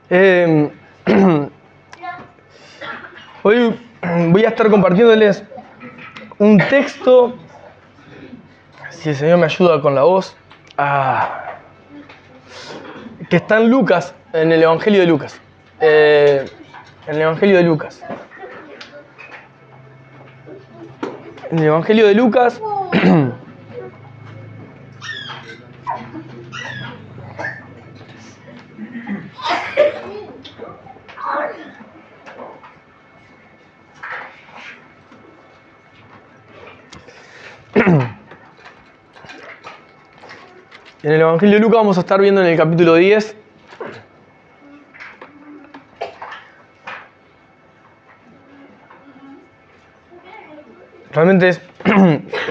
Eh, Hoy voy a estar compartiéndoles un texto, si el Señor me ayuda con la voz, que está en Lucas, en el Evangelio de Lucas. En el Evangelio de Lucas. En el Evangelio de Lucas. En el Evangelio de Lucas vamos a estar viendo en el capítulo 10. Realmente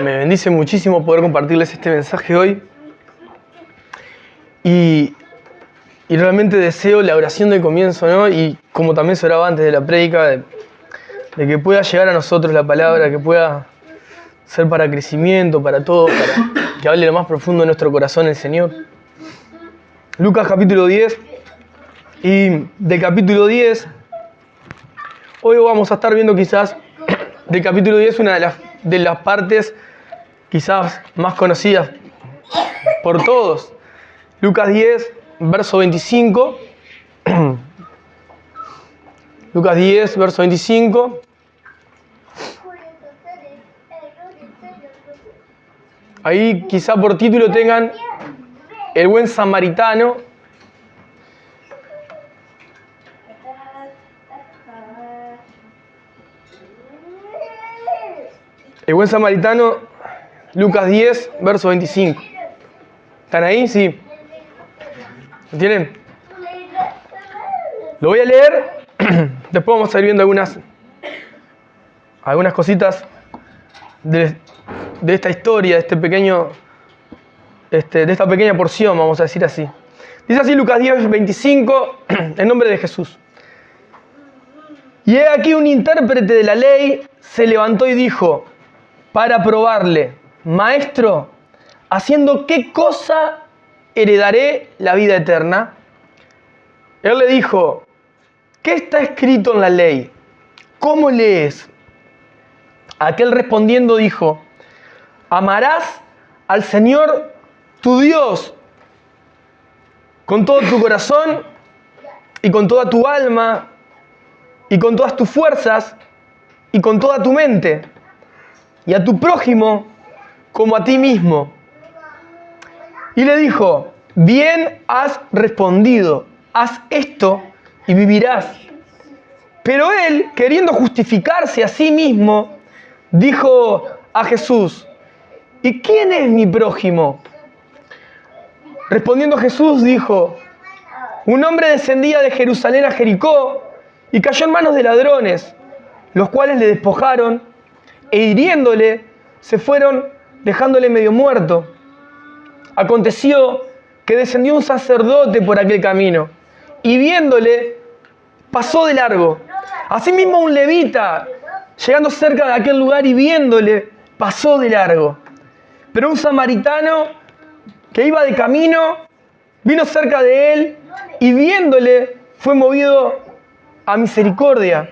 me bendice muchísimo poder compartirles este mensaje hoy. Y realmente deseo la oración del comienzo, ¿no? Y como también se oraba antes de la prédica, de que pueda llegar a nosotros la palabra, que pueda ser para crecimiento, para todo, para que hable lo más profundo de nuestro corazón el Señor. Lucas capítulo 10. Y del capítulo 10, hoy vamos a estar viendo quizás del capítulo 10 una de las partes quizás más conocidas por todos. Lucas 10, verso 25. Lucas 10, verso 25. Ahí quizá por título tengan el buen samaritano. El buen samaritano, Lucas 10, verso 25. ¿Están ahí? Sí. ¿Lo tienen? Lo voy a leer. Después vamos a ir viendo algunas cositas de esta historia, de esta pequeña porción, vamos a decir así. Dice así Lucas 10, 25, en nombre de Jesús. Y he aquí un intérprete de la ley se levantó y dijo, para probarle, Maestro, ¿haciendo qué cosa heredaré la vida eterna? Él le dijo, ¿qué está escrito en la ley? ¿Cómo lees? Aquel respondiendo dijo, amarás al Señor tu Dios con todo tu corazón y con toda tu alma y con todas tus fuerzas y con toda tu mente, y a tu prójimo como a ti mismo. Y le dijo, bien has respondido, haz esto y vivirás. Pero él, queriendo justificarse a sí mismo, dijo a Jesús, ¿y quién es mi prójimo? Respondiendo Jesús dijo, un hombre descendía de Jerusalén a Jericó y cayó en manos de ladrones, los cuales le despojaron e hiriéndole se fueron dejándole medio muerto. Aconteció que descendió un sacerdote por aquel camino y viéndole pasó de largo. Asimismo un levita, llegando cerca de aquel lugar y viéndole, pasó de largo. Pero un samaritano que iba de camino, vino cerca de él y viéndole fue movido a misericordia.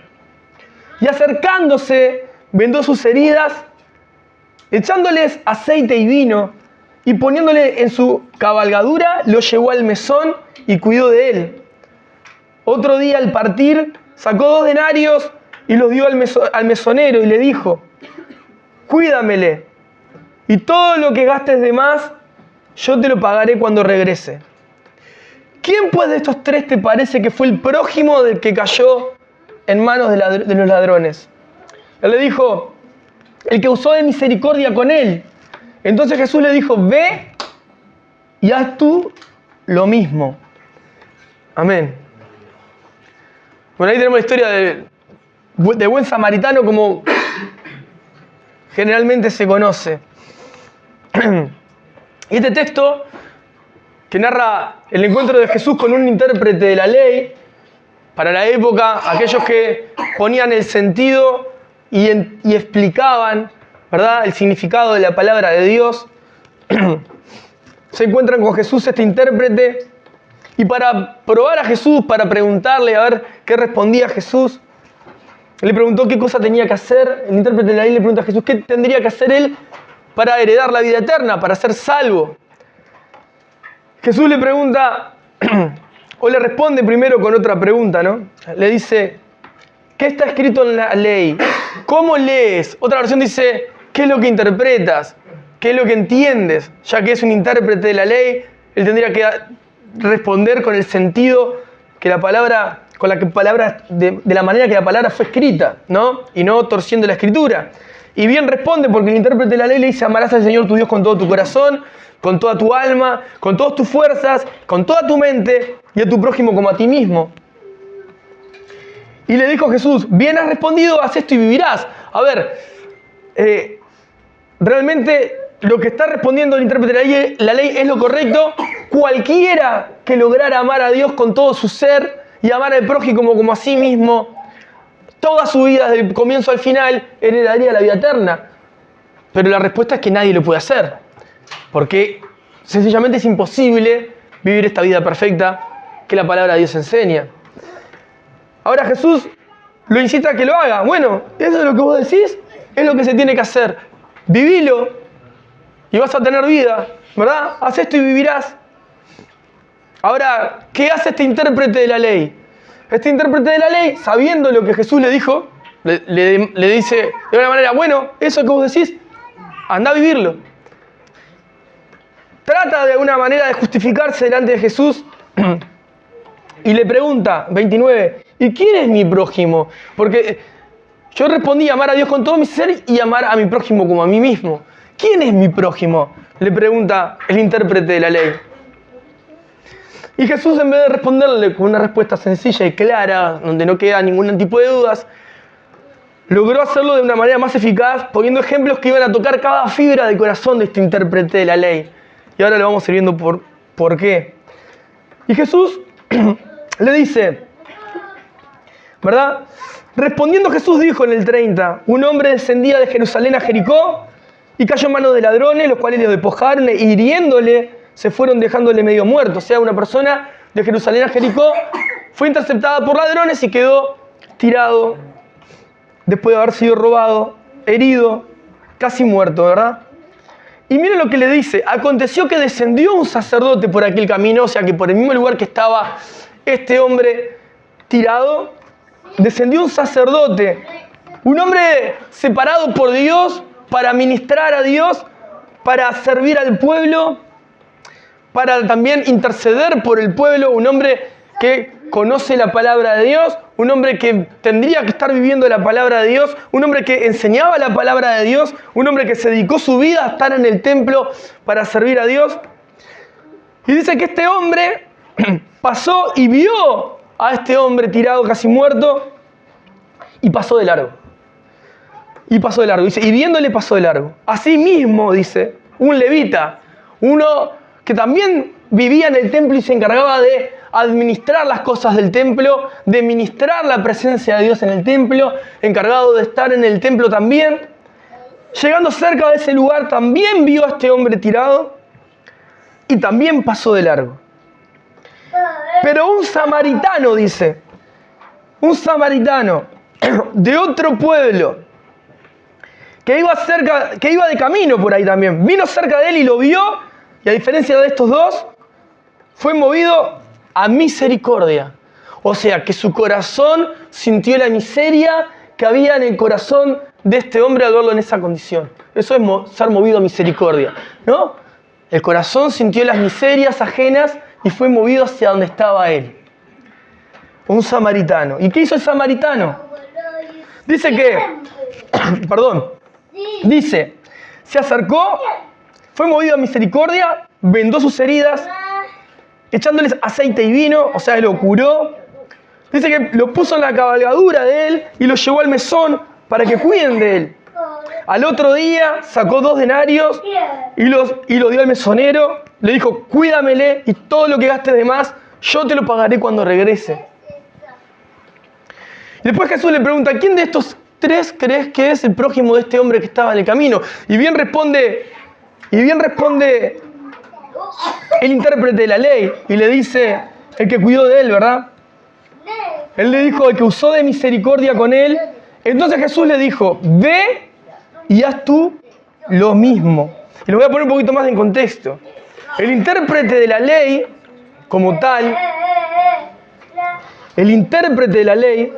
Y acercándose, vendó sus heridas, echándoles aceite y vino, y poniéndole en su cabalgadura, lo llevó al mesón y cuidó de él. Otro día al partir, sacó 2 denarios y los dio al mesonero y le dijo, cuídamele, y todo lo que gastes de más, yo te lo pagaré cuando regrese. ¿Quién pues de estos 3 te parece que fue el prójimo del que cayó en manos de los ladrones? Él le dijo, el que usó de misericordia con él. Entonces Jesús le dijo, ve y haz tú lo mismo. Amén. Bueno, ahí tenemos la historia de buen samaritano como generalmente se conoce. Y este texto que narra el encuentro de Jesús con un intérprete de la ley, para la época, aquellos que ponían el sentido y explicaban, ¿verdad?, el significado de la palabra de Dios, se encuentran con Jesús, este intérprete, Y para probar a Jesús, para preguntarle a ver qué respondía Jesús, le preguntó qué cosa tenía que hacer. El intérprete de la ley le pregunta a Jesús qué tendría que hacer él para heredar la vida eterna, para ser salvo. Jesús le pregunta, o le responde primero con otra pregunta, ¿no? Le dice, ¿qué está escrito en la ley? ¿Cómo lees? Otra versión dice, ¿qué es lo que interpretas? ¿Qué es lo que entiendes? Ya que es un intérprete de la ley, él tendría que responder con el sentido que la palabra, con la que palabra, de la manera que la palabra fue escrita, ¿no? Y no torciendo la escritura. Y bien responde porque el intérprete de la ley le dice, amarás al Señor tu Dios con todo tu corazón, con toda tu alma, con todas tus fuerzas, con toda tu mente y a tu prójimo como a ti mismo. Y le dijo Jesús, bien has respondido, haz esto y vivirás. A ver, realmente lo que está respondiendo el intérprete de la ley es lo correcto. Cualquiera que lograra amar a Dios con todo su ser y amar al prójimo como a sí mismo, toda su vida, desde el comienzo al final, heredaría la vida eterna. Pero la respuesta es que nadie lo puede hacer. Porque sencillamente es imposible vivir esta vida perfecta que la palabra de Dios enseña. Ahora Jesús lo incita a que lo haga. Bueno, eso es lo que vos decís, es lo que se tiene que hacer. Vivilo y vas a tener vida, ¿verdad? Haz esto y vivirás. Ahora, ¿qué hace este intérprete de la ley? Este intérprete de la ley, sabiendo lo que Jesús le dijo, le dice de una manera, bueno, eso que vos decís, anda a vivirlo. Trata de alguna manera de justificarse delante de Jesús y le pregunta, 29, ¿y quién es mi prójimo? Porque yo respondí amar a Dios con todo mi ser y amar a mi prójimo como a mí mismo. ¿Quién es mi prójimo? Le pregunta el intérprete de la ley. Y Jesús, en vez de responderle con una respuesta sencilla y clara, donde no queda ningún tipo de dudas, logró hacerlo de una manera más eficaz, poniendo ejemplos que iban a tocar cada fibra del corazón de este intérprete de la ley. Y ahora le vamos a ir viendo por qué. Y Jesús le dice, ¿verdad? Respondiendo Jesús dijo en el 30, un hombre descendía de Jerusalén a Jericó y cayó en manos de ladrones, los cuales lo despojaron e hiriéndole se fueron dejándole medio muerto. O sea, una persona de Jerusalén a Jericó fue interceptada por ladrones y quedó tirado después de haber sido robado, herido, casi muerto, ¿verdad? Y miren lo que le dice, aconteció que descendió un sacerdote por aquel camino, o sea que por el mismo lugar que estaba este hombre tirado, descendió un sacerdote, un hombre separado por Dios para ministrar a Dios, para servir al pueblo, para también interceder por el pueblo, un hombre que conoce la palabra de Dios, un hombre que tendría que estar viviendo la palabra de Dios, un hombre que enseñaba la palabra de Dios, un hombre que se dedicó su vida a estar en el templo para servir a Dios. Y dice que este hombre pasó y vio a este hombre tirado casi muerto y pasó de largo. Y pasó de largo, dice, y viéndole pasó de largo. Así mismo, dice, un levita, uno que también vivía en el templo y se encargaba de administrar las cosas del templo, de ministrar la presencia de Dios en el templo, encargado de estar en el templo también. Llegando cerca de ese lugar, también vio a este hombre tirado y también pasó de largo. Pero un samaritano, dice, un samaritano de otro pueblo, que iba de camino por ahí también, vino cerca de él y lo vio, y a diferencia de estos dos, fue movido a misericordia. O sea, que su corazón sintió la miseria que había en el corazón de este hombre al verlo en esa condición. Eso es ser movido a misericordia, ¿no? El corazón sintió las miserias ajenas y fue movido hacia donde estaba él. Un samaritano. ¿Y qué hizo el samaritano? Dice que, dice, se acercó, fue movido a misericordia, vendó sus heridas, echándoles aceite y vino, o sea, lo curó. Dice que lo puso en la cabalgadura de él y lo llevó al mesón para que cuiden de él. Al otro día sacó 2 denarios y los dio al mesonero. Le dijo, cuídamele y todo lo que gastes de más, yo te lo pagaré cuando regrese. Y después Jesús le pregunta, ¿quién de estos 3 crees que es el prójimo de este hombre que estaba en el camino? Y bien responde el intérprete de la ley y le dice, el que cuidó de él, ¿verdad? Él le dijo, el que usó de misericordia con él. Entonces Jesús le dijo, ve y haz tú lo mismo. Y lo voy a poner un poquito más en contexto. El intérprete de la ley, como tal, el intérprete de la ley,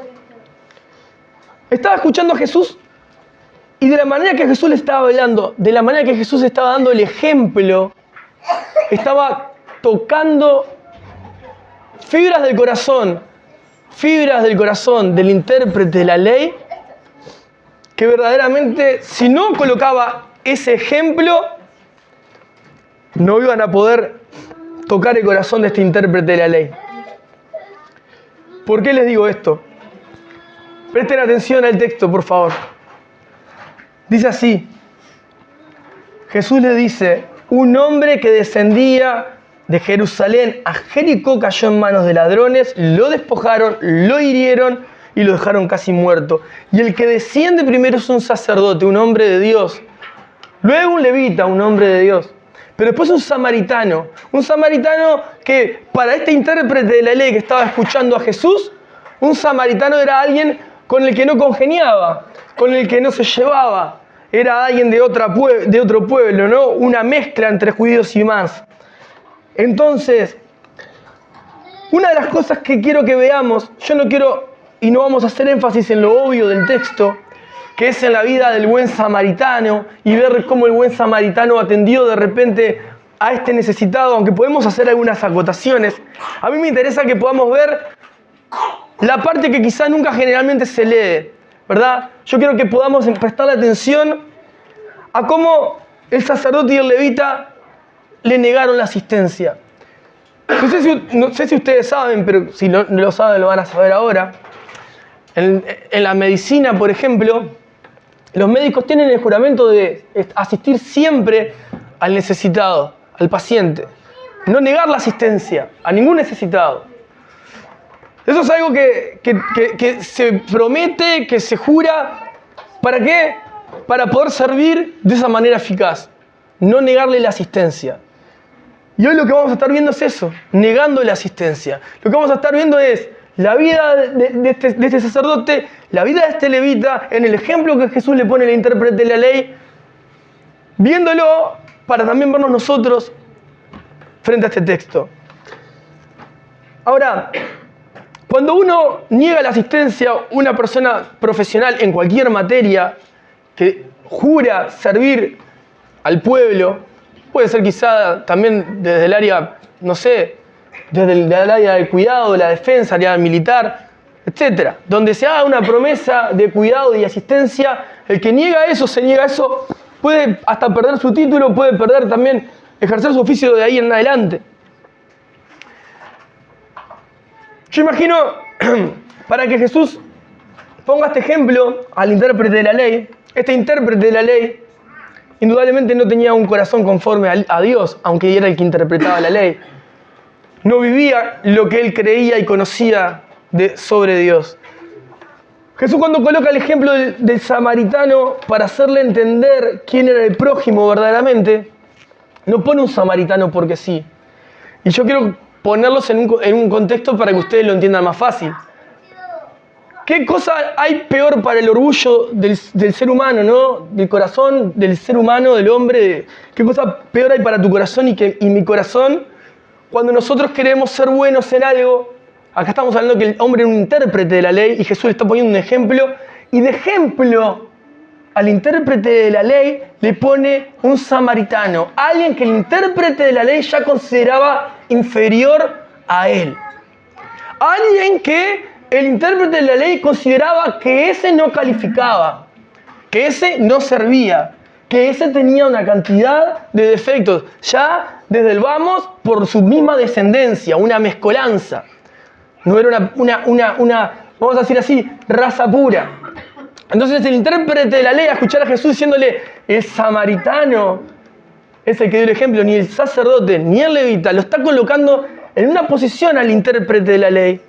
estaba escuchando a Jesús y de la manera que Jesús le estaba hablando, de la manera que Jesús estaba dando el ejemplo, estaba tocando fibras del corazón del intérprete de la ley, que verdaderamente, si no colocaba ese ejemplo, no iban a poder tocar el corazón de este intérprete de la ley. ¿Por qué les digo esto? Presten atención al texto, por favor. Dice así, Jesús le dice, un hombre que descendía de Jerusalén a Jericó cayó en manos de ladrones, lo despojaron, lo hirieron y lo dejaron casi muerto. Y el que desciende primero es un sacerdote, un hombre de Dios. Luego un levita, un hombre de Dios. Pero después un samaritano que para este intérprete de la ley que estaba escuchando a Jesús, un samaritano era alguien con el que no congeniaba, con el que no se llevaba. Era alguien de otro pueblo, ¿no? Una mezcla entre judíos y más. Entonces, una de las cosas que quiero que veamos, yo no quiero y no vamos a hacer énfasis en lo obvio del texto, que es en la vida del buen samaritano y ver cómo el buen samaritano atendió de repente a este necesitado, aunque podemos hacer algunas acotaciones. A mí me interesa que podamos ver la parte que quizá nunca generalmente se lee, ¿verdad? Yo quiero que podamos prestarle atención a cómo el sacerdote y el levita le negaron la asistencia. No sé si ustedes saben, pero si no lo saben lo van a saber ahora. En la medicina, por ejemplo, los médicos tienen el juramento de asistir siempre al necesitado, al paciente. No negar la asistencia a ningún necesitado. Eso es algo que se promete, que se jura. ¿Para qué? Para poder servir de esa manera eficaz. No negarle la asistencia. Y hoy lo que vamos a estar viendo es eso, negando la asistencia. Lo que vamos a estar viendo es la vida de este sacerdote, la vida de este levita, en el ejemplo que Jesús le pone al intérprete de la ley, viéndolo para también vernos nosotros frente a este texto. Ahora, cuando uno niega la asistencia, una persona profesional en cualquier materia que jura servir al pueblo, puede ser quizá también desde el área, no sé, desde el área del cuidado, de la defensa, área militar, etc. Donde se haga una promesa de cuidado y asistencia, el que se niega eso, puede hasta perder su título, puede perder también, ejercer su oficio de ahí en adelante. Yo imagino, para que Jesús ponga este ejemplo al intérprete de la ley, este intérprete de la ley, indudablemente no tenía un corazón conforme a Dios, aunque era el que interpretaba la ley. No vivía lo que él creía y conocía sobre Dios. Jesús, cuando coloca el ejemplo del samaritano para hacerle entender quién era el prójimo verdaderamente, no pone un samaritano porque sí. Y yo quiero ponerlos en un contexto para que ustedes lo entiendan más fácil. ¿Qué cosa hay peor para el orgullo del ser humano, ¿no? Del corazón del ser humano, del hombre? ¿Qué cosa peor hay para tu corazón y mi corazón cuando nosotros queremos ser buenos en algo? Acá estamos hablando que el hombre era un intérprete de la ley y Jesús le está poniendo un ejemplo. Y de ejemplo al intérprete de la ley le pone un samaritano. Alguien que el intérprete de la ley ya consideraba inferior a él. Alguien que el intérprete de la ley consideraba que ese no calificaba, que ese no servía, que ese tenía una cantidad de defectos, ya desde el vamos por su misma descendencia, una mezcolanza. No era una vamos a decir así, raza pura. Entonces el intérprete de la ley, a escuchar a Jesús diciéndole, el samaritano es el que dio el ejemplo, ni el sacerdote, ni el levita, lo está colocando en una posición al intérprete de la ley,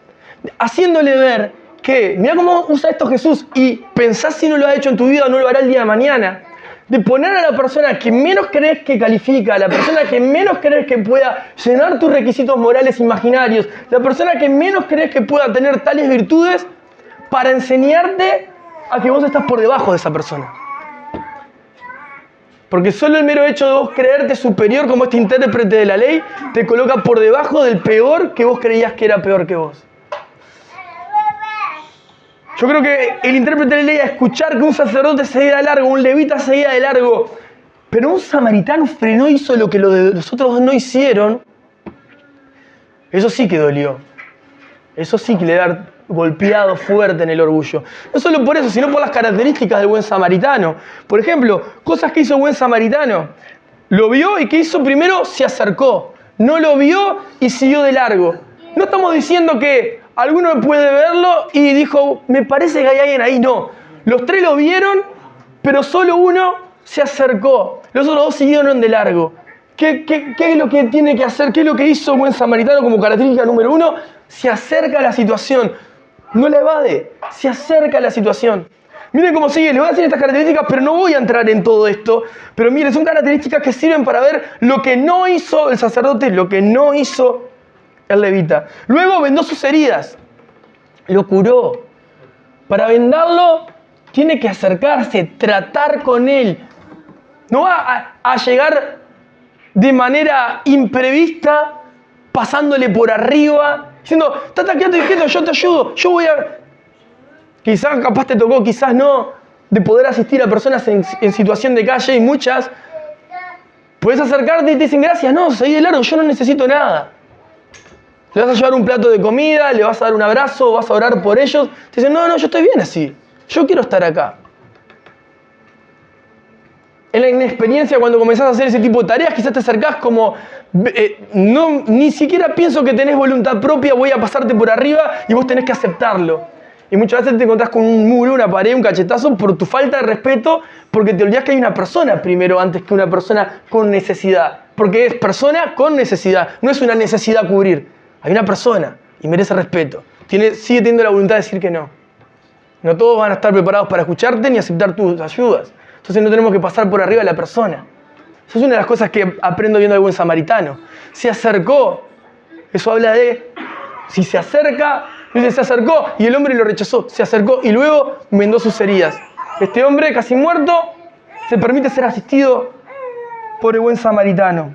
haciéndole ver que, mira cómo usa esto Jesús, y pensás si no lo ha hecho en tu vida o no lo hará el día de mañana. de poner a la persona que menos crees que califica, a la persona que menos crees que pueda llenar tus requisitos morales imaginarios, la persona que menos crees que pueda tener tales virtudes, para enseñarte a que vos estás por debajo de esa persona. Porque solo el mero hecho de vos creerte superior como este intérprete de la ley, te coloca por debajo del peor que vos creías que era peor que vos. Yo creo que el intérprete de la ley, a escuchar que un sacerdote seguía de largo, un levita seguía de largo, pero un samaritano frenó y hizo lo que los otros dos no hicieron, eso sí que dolió. Eso sí que le da golpeado fuerte en el orgullo. No solo por eso, sino por las características del buen samaritano. Por ejemplo, cosas que hizo el buen samaritano. Lo vio y ¿qué hizo? Primero se acercó. No lo vio y siguió de largo. No estamos diciendo que alguno puede verlo y dijo, me parece que hay alguien ahí. No. Los tres lo vieron, pero solo uno se acercó. Los otros dos siguieron de largo. ¿Qué es lo que tiene que hacer? ¿Qué es lo que hizo el buen samaritano como característica número uno? Se acerca a la situación. No la evade. Se acerca a la situación. Miren cómo sigue. Les voy a decir estas características, pero no voy a entrar en todo esto. Pero miren, son características que sirven para ver lo que no hizo el sacerdote, lo que no hizo el levita. Luego vendó sus heridas. Lo curó. Para vendarlo, tiene que acercarse, tratar con él. No va a llegar de manera imprevista, pasándole por arriba, diciendo, estate quieto, yo te ayudo, yo voy a... Quizás capaz te tocó, quizás no, de poder asistir a personas en situación de calle y muchas, puedes acercarte y te dicen, gracias, no, seguí de largo, yo no necesito nada. Le vas a llevar un plato de comida, le vas a dar un abrazo, vas a orar por ellos, te dicen, no, yo estoy bien así, yo quiero estar acá. En la inexperiencia, cuando comenzás a hacer ese tipo de tareas, quizás te acercás como, ni siquiera pienso que tenés voluntad propia, voy a pasarte por arriba y vos tenés que aceptarlo. Y muchas veces te encontrás con un muro, una pared, un cachetazo por tu falta de respeto, porque te olvidás que hay una persona primero antes que una persona con necesidad. Porque es persona con necesidad, no es una necesidad a cubrir. Hay una persona y merece respeto. Sigue teniendo la voluntad de decir que no. No todos van a estar preparados para escucharte ni aceptar tus ayudas. Entonces no tenemos que pasar por arriba de la persona. Esa es una de las cosas que aprendo viendo al buen samaritano. Se acercó. Eso habla de, si se acerca, dice, se acercó y el hombre lo rechazó. Se acercó y luego vendó sus heridas. Este hombre casi muerto se permite ser asistido por el buen samaritano.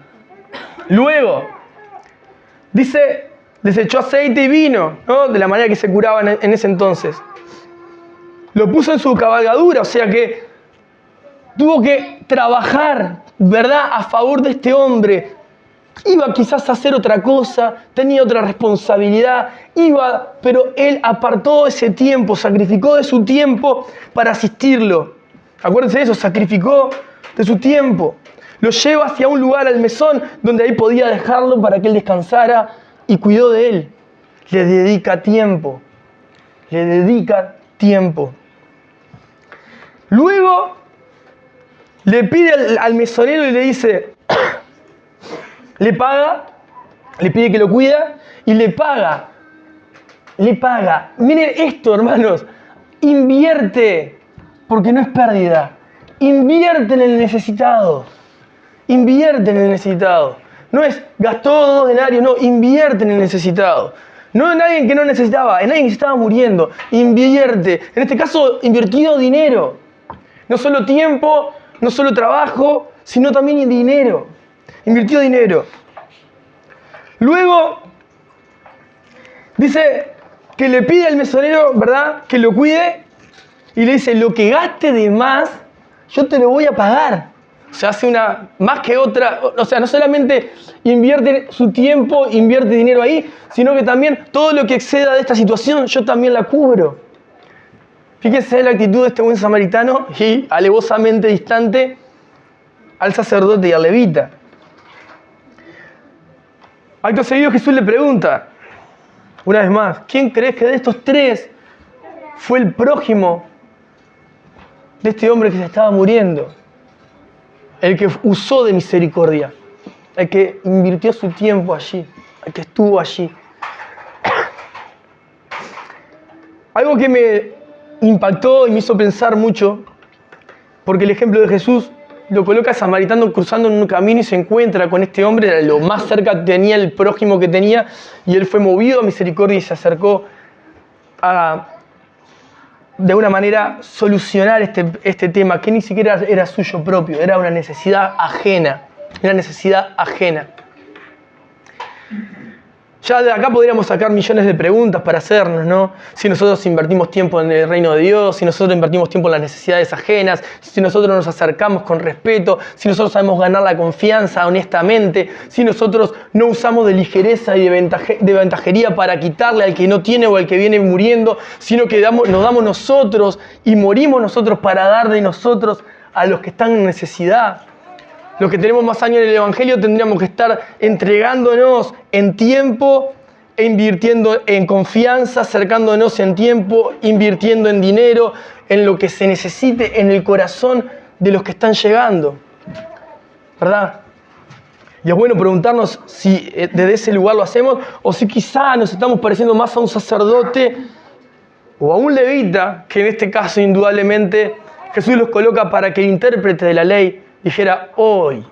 Luego, dice, desechó aceite y vino, ¿no? De la manera que se curaban en ese entonces. Lo puso en su cabalgadura, o sea que tuvo que trabajar, ¿verdad?, a favor de este hombre. Iba quizás a hacer otra cosa, tenía otra responsabilidad, pero él apartó ese tiempo, sacrificó de su tiempo para asistirlo. Acuérdense de eso, sacrificó de su tiempo. Lo lleva hacia un lugar, al mesón, donde ahí podía dejarlo para que él descansara y cuidó de él. Le dedica tiempo. Le dedica tiempo. Luego le pide al mesonero y le dice, le paga, le pide que lo cuida y le paga. Le paga. Miren esto, hermanos. Invierte, porque no es pérdida. Invierte en el necesitado. Invierte en el necesitado. No es gastó 2 denarios, no, invierte en el necesitado. No en alguien que no necesitaba, en alguien que se estaba muriendo. Invierte. En este caso, invirtió dinero. No solo tiempo, no solo trabajo, sino también dinero. Invirtió dinero. Luego, dice que le pide al mesonero, ¿verdad?, que lo cuide. Y le dice, lo que gaste de más, yo te lo voy a pagar. O sea, hace una más que otra. O sea, no solamente invierte su tiempo, invierte dinero ahí, sino que también todo lo que exceda de esta situación, yo también la cubro. Fíjense la actitud de este buen samaritano y alevosamente distante al sacerdote y al levita. Acto seguido Jesús le pregunta, una vez más, ¿quién crees que de estos tres fue el prójimo de este hombre que se estaba muriendo? El que usó de misericordia, el que invirtió su tiempo allí, el que estuvo allí. Algo que me impactó y me hizo pensar mucho, porque el ejemplo de Jesús lo coloca samaritano cruzando en un camino y se encuentra con este hombre, era lo más cerca que tenía, el prójimo que tenía, y él fue movido a misericordia y se acercó a, de alguna manera, solucionar este tema, que ni siquiera era suyo propio, era una necesidad ajena, una necesidad ajena. Ya de acá podríamos sacar millones de preguntas para hacernos, ¿no? Si nosotros invertimos tiempo en el reino de Dios, si nosotros invertimos tiempo en las necesidades ajenas, si nosotros nos acercamos con respeto, si nosotros sabemos ganar la confianza honestamente, si nosotros no usamos de ligereza y de ventajería para quitarle al que no tiene o al que viene muriendo, sino que nos damos nosotros y morimos nosotros para dar de nosotros a los que están en necesidad. Los que tenemos más años en el Evangelio tendríamos que estar entregándonos en tiempo e invirtiendo en confianza, acercándonos en tiempo, invirtiendo en dinero, en lo que se necesite en el corazón de los que están llegando. ¿Verdad? Y es bueno preguntarnos si desde ese lugar lo hacemos o si quizá nos estamos pareciendo más a un sacerdote o a un levita, que en este caso indudablemente Jesús los coloca para que el intérprete de la ley dijera: hoy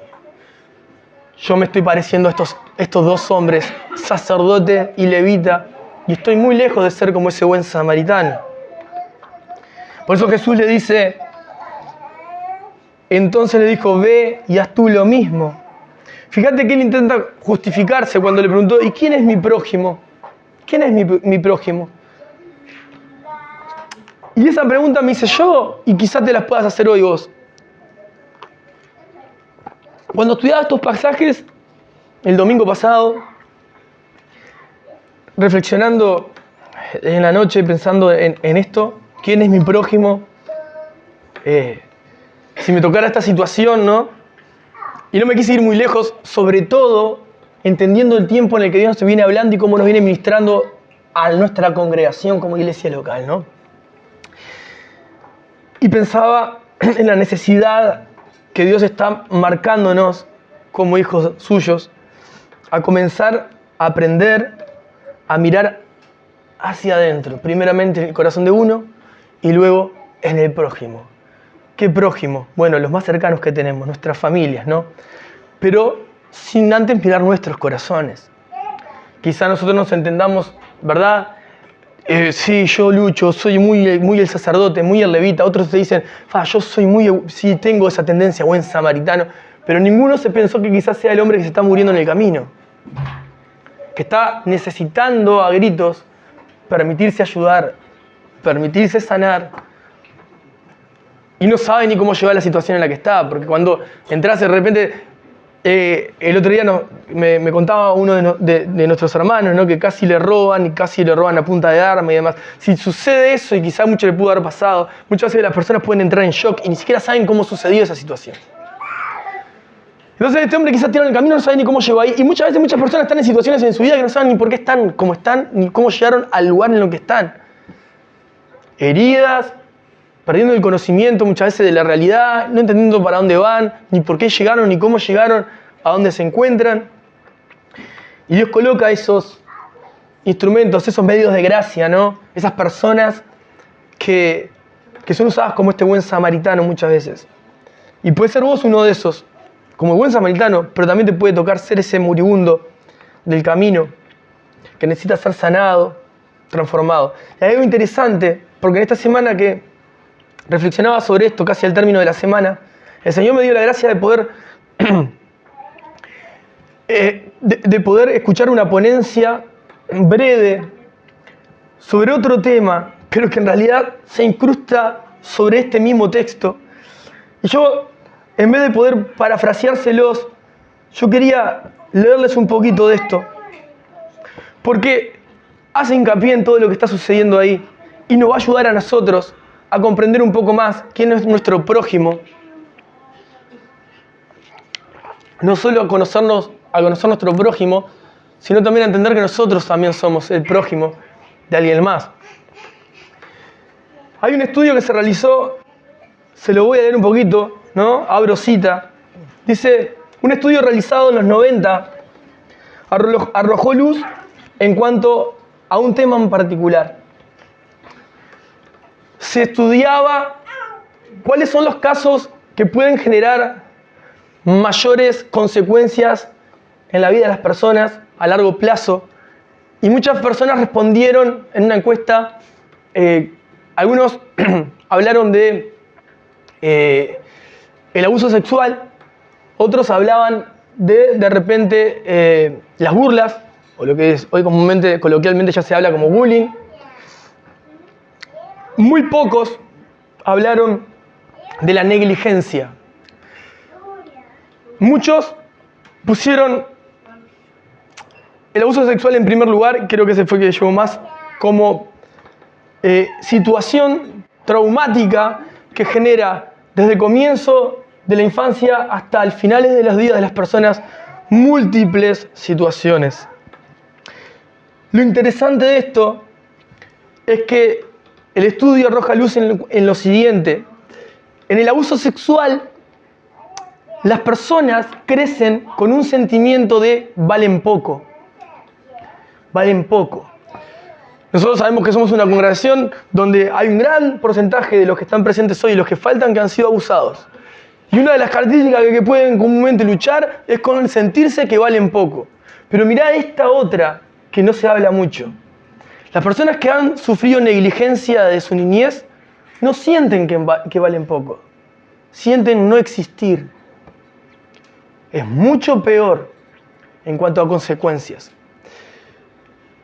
yo me estoy pareciendo a estos dos hombres, sacerdote y levita, y estoy muy lejos de ser como ese buen samaritano. Por eso Jesús le dice, entonces le dijo: ve y haz tú lo mismo. Fíjate que él intenta justificarse cuando le preguntó: ¿y quién es mi prójimo? ¿Quién es mi prójimo? Y esa pregunta me hice yo, y quizás te las puedas hacer hoy vos. Cuando estudiaba estos pasajes, el domingo pasado, reflexionando en la noche, pensando en esto, ¿quién es mi prójimo? Si me tocara esta situación, ¿no? Y no me quise ir muy lejos, sobre todo entendiendo el tiempo en el que Dios nos viene hablando y cómo nos viene ministrando a nuestra congregación como iglesia local, ¿no? Y pensaba en la necesidad que Dios está marcándonos como hijos suyos, a comenzar a aprender a mirar hacia adentro, primeramente en el corazón de uno y luego en el prójimo. ¿Qué prójimo? Bueno, los más cercanos que tenemos, nuestras familias, ¿no? Pero sin antes mirar nuestros corazones. Quizá nosotros nos entendamos, ¿verdad? Sí, yo lucho, soy muy el sacerdote, muy el levita. Otros te dicen, yo soy sí, tengo esa tendencia, buen samaritano. Pero ninguno se pensó que quizás sea el hombre que se está muriendo en el camino. Que está necesitando a gritos permitirse ayudar, permitirse sanar. Y no sabe ni cómo llevar la situación en la que está. Porque cuando entras de repente... el otro día me contaba uno de nuestros hermanos, ¿no? Que casi le roban a punta de arma y demás. Si sucede eso, y quizás mucho le pudo haber pasado, muchas veces las personas pueden entrar en shock y ni siquiera saben cómo sucedió esa situación. Entonces este hombre quizás tirado en el camino, no sabe ni cómo llegó ahí. Y muchas veces muchas personas están en situaciones en su vida que no saben ni por qué están como están, ni cómo llegaron al lugar en el que están. Heridas, perdiendo el conocimiento muchas veces de la realidad, no entendiendo para dónde van, ni por qué llegaron, ni cómo llegaron a dónde se encuentran. Y Dios coloca esos instrumentos, esos medios de gracia, ¿no? Esas personas que son usadas como este buen samaritano muchas veces. Y puede ser vos uno de esos, como el buen samaritano, pero también te puede tocar ser ese moribundo del camino, que necesita ser sanado, transformado. Y hay algo interesante, porque en esta semana que reflexionaba sobre esto, casi al término de la semana, el Señor me dio la gracia de poder poder escuchar una ponencia breve sobre otro tema, pero que en realidad se incrusta sobre este mismo texto. Y yo, en vez de poder parafraseárselos, yo quería leerles un poquito de esto, porque hace hincapié en todo lo que está sucediendo ahí y nos va a ayudar a nosotros a comprender un poco más quién es nuestro prójimo. No solo a conocer nuestro prójimo, sino también a entender que nosotros también somos el prójimo de alguien más. Hay un estudio que se realizó, se lo voy a leer un poquito, ¿no? Abro cita. Dice, un estudio realizado en los 90 arrojó luz en cuanto a un tema en particular. Se estudiaba cuáles son los casos que pueden generar mayores consecuencias en la vida de las personas a largo plazo. Y muchas personas respondieron en una encuesta, algunos hablaron de el abuso sexual, otros hablaban de repente las burlas, o lo que es hoy comúnmente, coloquialmente ya se habla como bullying. Muy pocos hablaron de la negligencia. Muchos pusieron el abuso sexual en primer lugar, creo que ese fue el que llevó más, como situación traumática que genera desde el comienzo de la infancia hasta el final de los días de las personas múltiples situaciones. Lo interesante de esto es que el estudio arroja luz en lo siguiente. En el abuso sexual, las personas crecen con un sentimiento de valen poco. Valen poco. Nosotros sabemos que somos una congregación donde hay un gran porcentaje de los que están presentes hoy y los que faltan que han sido abusados. Y una de las características que pueden comúnmente luchar es con el sentirse que valen poco. Pero mirá esta otra que no se habla mucho. Las personas que han sufrido negligencia de su niñez no sienten que valen poco. Sienten no existir. Es mucho peor en cuanto a consecuencias.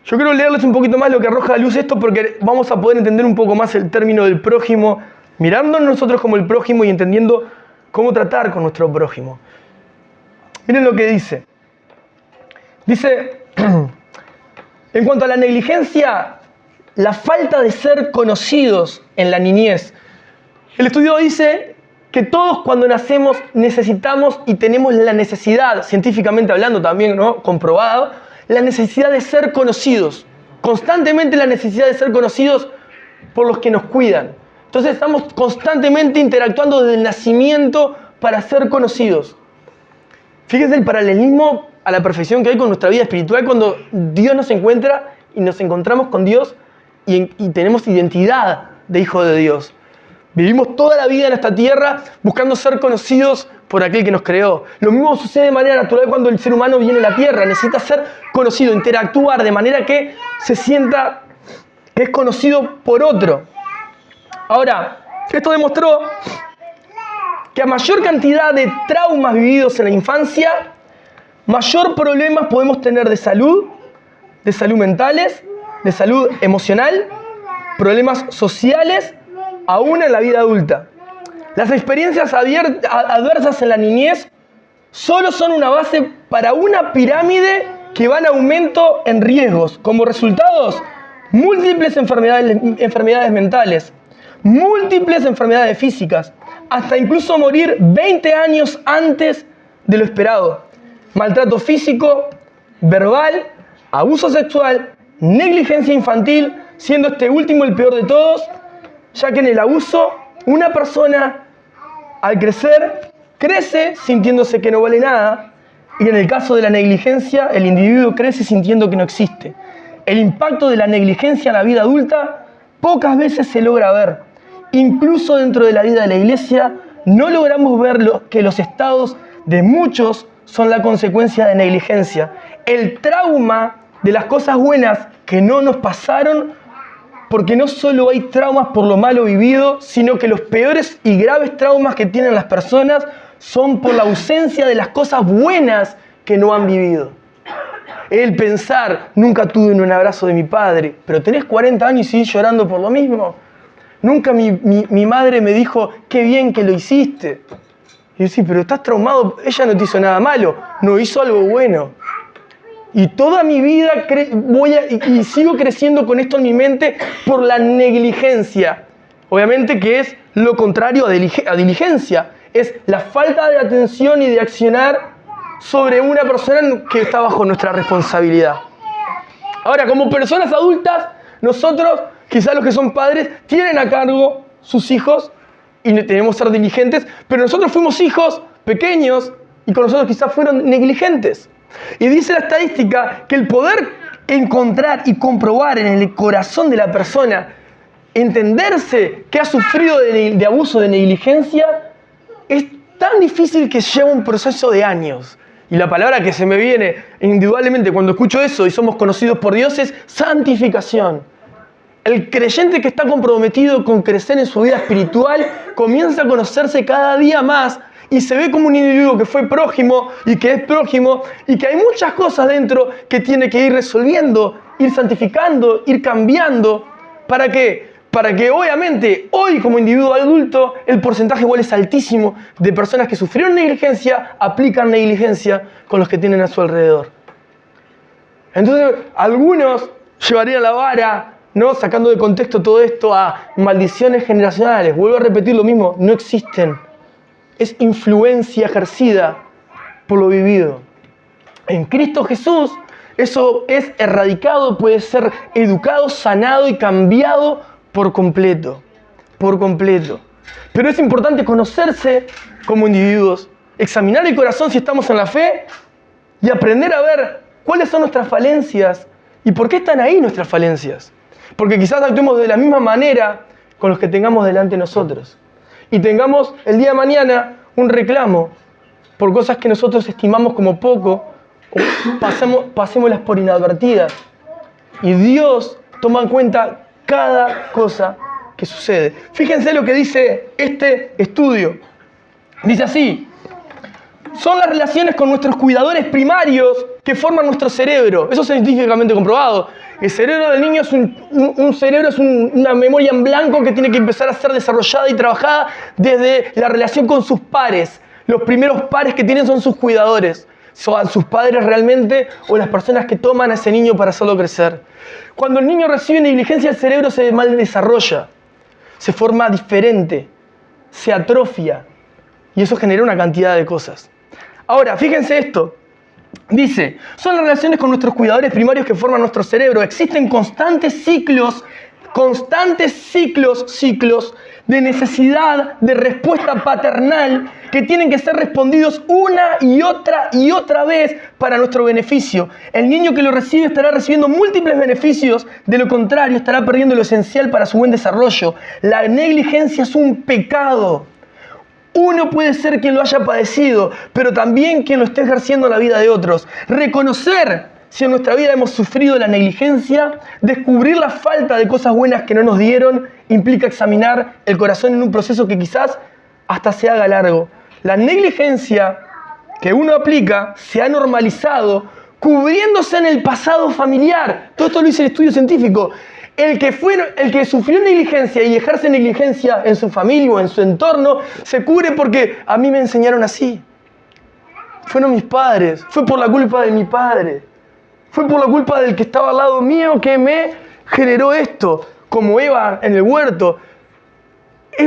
Yo quiero leerles un poquito más lo que arroja a luz esto porque vamos a poder entender un poco más el término del prójimo, mirándonos nosotros como el prójimo y entendiendo cómo tratar con nuestro prójimo. Miren lo que dice. Dice, en cuanto a la negligencia, la falta de ser conocidos en la niñez. El estudio dice que todos cuando nacemos necesitamos y tenemos la necesidad, científicamente hablando también, ¿no?, comprobado, la necesidad de ser conocidos. Constantemente la necesidad de ser conocidos por los que nos cuidan. Entonces estamos constantemente interactuando desde el nacimiento para ser conocidos. Fíjense el paralelismo a la perfección que hay con nuestra vida espiritual cuando Dios nos encuentra y nos encontramos con Dios y tenemos identidad de hijo de Dios. Vivimos toda la vida en esta tierra buscando ser conocidos por aquel que nos creó. Lo mismo sucede de manera natural cuando el ser humano viene a la tierra. Necesita ser conocido, interactuar de manera que se sienta que es conocido por otro. Ahora, esto demostró que a mayor cantidad de traumas vividos en la infancia, mayor problemas podemos tener de salud mentales, de salud emocional, problemas sociales, aún en la vida adulta. Las experiencias adversas en la niñez solo son una base para una pirámide que va en aumento en riesgos. Como resultados, múltiples enfermedades mentales, múltiples enfermedades físicas, hasta incluso morir 20 años antes de lo esperado. Maltrato físico, verbal, abuso sexual, negligencia infantil, siendo este último el peor de todos, ya que en el abuso, una persona al crecer, crece sintiéndose que no vale nada, y en el caso de la negligencia, el individuo crece sintiendo que no existe. El impacto de la negligencia en la vida adulta pocas veces se logra ver. Incluso dentro de la vida de la iglesia, no logramos ver que los estados de muchos son la consecuencia de negligencia. El trauma de las cosas buenas que no nos pasaron, porque no solo hay traumas por lo malo vivido, sino que los peores y graves traumas que tienen las personas son por la ausencia de las cosas buenas que no han vivido. El pensar, nunca tuve un abrazo de mi padre, pero tenés 40 años y sigues llorando por lo mismo. Nunca mi madre me dijo, qué bien que lo hiciste. Y yo, sí, pero estás traumado, ella no te hizo nada malo, no hizo algo bueno. Y toda mi vida y sigo creciendo con esto en mi mente por la negligencia. Obviamente que es lo contrario a diligencia. Es la falta de atención y de accionar sobre una persona que está bajo nuestra responsabilidad. Ahora, como personas adultas, nosotros, quizás los que son padres, tienen a cargo sus hijos y tenemos que ser diligentes, pero nosotros fuimos hijos pequeños y con nosotros quizás fueron negligentes. Y dice la estadística que el poder encontrar y comprobar en el corazón de la persona, entenderse que ha sufrido de abuso, de negligencia, es tan difícil que lleva un proceso de años. Y la palabra que se me viene indudablemente cuando escucho eso y somos conocidos por Dios es santificación. El creyente que está comprometido con crecer en su vida espiritual comienza a conocerse cada día más y se ve como un individuo que fue prójimo y que es prójimo y que hay muchas cosas dentro que tiene que ir resolviendo, ir santificando, ir cambiando. ¿Para qué? Para que obviamente hoy como individuo adulto el porcentaje igual es altísimo de personas que sufrieron negligencia, aplican negligencia con los que tienen a su alrededor. Entonces algunos llevarían la vara, ¿no? Sacando de contexto todo esto a maldiciones generacionales. Vuelvo a repetir lo mismo, no existen. Es influencia ejercida por lo vivido. En Cristo Jesús eso es erradicado, puede ser educado, sanado y cambiado por completo. Por completo. Pero es importante conocerse como individuos, examinar el corazón si estamos en la fe y aprender a ver cuáles son nuestras falencias y por qué están ahí nuestras falencias. Porque quizás actuemos de la misma manera con los que tengamos delante de nosotros. Y tengamos el día de mañana un reclamo por cosas que nosotros estimamos como poco, o pasémoslas por inadvertidas. Y Dios toma en cuenta cada cosa que sucede. Fíjense lo que dice este estudio. Dice así: son las relaciones con nuestros cuidadores primarios que forman nuestro cerebro. Eso es científicamente comprobado. El cerebro del niño es una memoria en blanco que tiene que empezar a ser desarrollada y trabajada desde la relación con sus pares. Los primeros pares que tienen son sus cuidadores. Son sus padres realmente o las personas que toman a ese niño para hacerlo crecer. Cuando el niño recibe negligencia, el cerebro se mal desarrolla. Se forma diferente. Se atrofia. Y eso genera una cantidad de cosas. Ahora, fíjense esto. Dice, son las relaciones con nuestros cuidadores primarios que forman nuestro cerebro. Existen constantes ciclos de necesidad de respuesta paternal que tienen que ser respondidos una y otra vez para nuestro beneficio. El niño que lo recibe estará recibiendo múltiples beneficios, de lo contrario estará perdiendo lo esencial para su buen desarrollo. La negligencia es un pecado. Uno puede ser quien lo haya padecido, pero también quien lo esté ejerciendo en la vida de otros. Reconocer si en nuestra vida hemos sufrido la negligencia, descubrir la falta de cosas buenas que no nos dieron, implica examinar el corazón en un proceso que quizás hasta se haga largo. La negligencia que uno aplica se ha normalizado cubriéndose en el pasado familiar. Todo esto lo dice el estudio científico. El que sufrió negligencia y ejerce negligencia en su familia o en su entorno, se cubre porque a mí me enseñaron así. Fueron mis padres, fue por la culpa de mi padre, fue por la culpa del que estaba al lado mío que me generó esto, como Eva en el huerto.